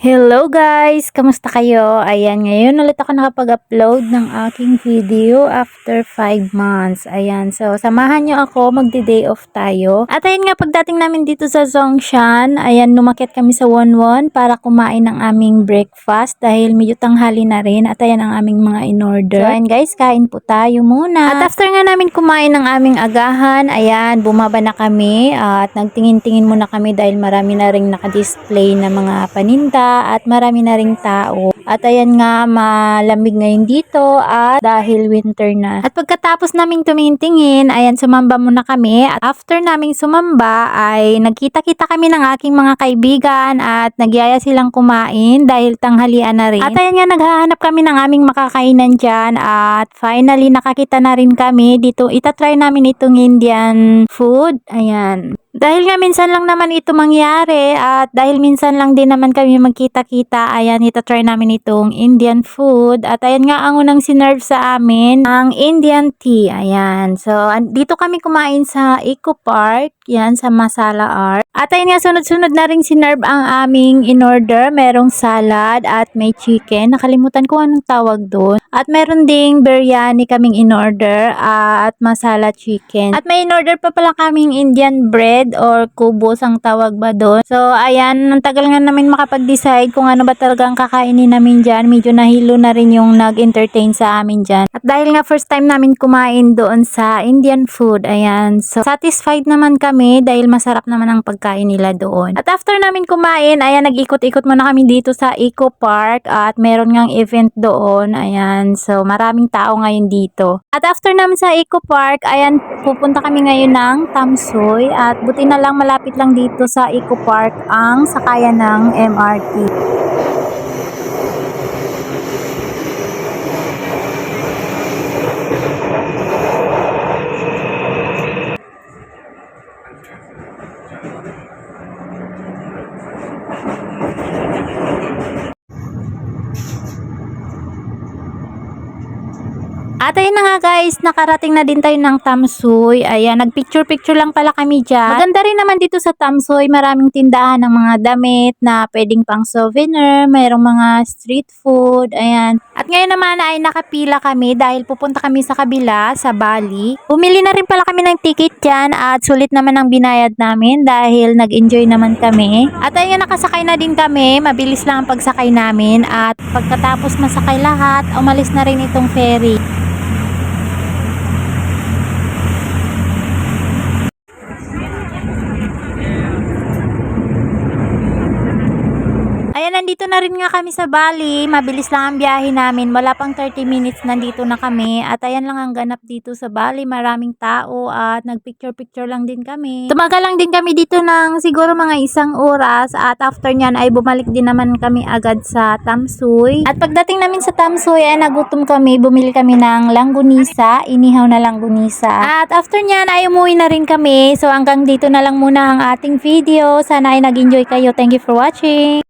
Hello guys! Kamusta kayo? Ayan, ngayon ulit ako nakapag-upload ng aking video after 5 months. Ayan, so samahan nyo ako, magdi-day off tayo. At ayan nga, pagdating namin dito sa Zhongshan, ayan, lumakit kami sa Wonwon para kumain ng aming breakfast dahil medyo tanghali na rin. At ayan ang aming mga in-order. So ayan guys, kain po tayo muna. At after nga namin kumain ng aming agahan, ayan, bumaba na kami at nagtingin-tingin muna kami dahil marami na ring naka-display na mga paninda at marami na ring tao. At ayan nga, malamig ngayon dito at dahil winter na. At pagkatapos naming tumingin-tingin, ayan, sumamba muna kami. At after naming sumamba ay nagkita-kita kami ng aking mga kaibigan at nagyaya silang kumain dahil tanghalian na rin. At ayan nga, naghahanap kami ng aming makakainan dyan at finally nakakita na rin kami dito. Itatry namin itong Indian food. Ayan. Dahil nga minsan lang naman ito mangyari at dahil minsan lang din naman kami magkita-kita, ayan, itatry namin itong Indian food. At ayan nga, ang unang sinerve sa amin, ang Indian tea. Ayan, so dito kami kumain sa Eco Park, yan, sa Masala Art. At ayan nga, sunod-sunod na rin sinerve ang aming in-order. Merong salad at may chicken. Nakalimutan ko anong tawag doon. At meron ding biryani kaming in-order at masala chicken. At may in-order pa pala kaming Indian bread or kubos ang tawag ba doon. So ayan, ang tagal nga namin makapag-decide kung ano ba talaga ang kakainin namin dyan. Medyo nahilo na rin yung nag-entertain sa amin dyan. At dahil nga first time namin kumain doon sa Indian food, ayan. So satisfied naman kami dahil masarap naman ang pagkain nila doon. At after namin kumain, ayan, nag-ikot-ikot muna kami dito sa Eco Park at meron ngang event doon. Ayan, so maraming tao ngayon dito. At after namin sa Eco Park, ayan, pupunta kami ngayon ng Tamsoy at buti na lang malapit lang dito sa Eco Park ang sakayan ng MRT. At ayun na nga guys, nakarating na din tayo ng Tamsoy. Ayan, nagpicture-picture lang pala kami dyan. Maganda rin naman dito sa Tamsoy, maraming tindahan ng mga damit na pwedeng pang souvenir, mayroong mga street food, ayan. At ngayon naman ay nakapila kami dahil pupunta kami sa kabila, sa Bali. Bumili na rin pala kami ng ticket dyan at sulit naman ang binayad namin dahil nag-enjoy naman kami. At ayun, nakasakay na din kami, mabilis lang ang pagsakay namin at pagkatapos masakay lahat, umalis na rin itong ferry. Ayan, nandito na rin nga kami sa Bali. Mabilis lang ang biyahe namin. Wala pang 30 minutes nandito na kami. At ayan lang ang ganap dito sa Bali. Maraming tao at nagpicture-picture lang din kami. Tumagal lang din kami dito ng siguro mga 1 oras. At after nyan ay bumalik din naman kami agad sa Tamsoy. At pagdating namin sa Tamsoy ay nagutom kami. Bumili kami ng langgunisa. Inihaw na langgunisa. At after nyan ay umuwi na rin kami. So hanggang dito na lang muna ang ating video. Sana ay nag-enjoy kayo. Thank you for watching.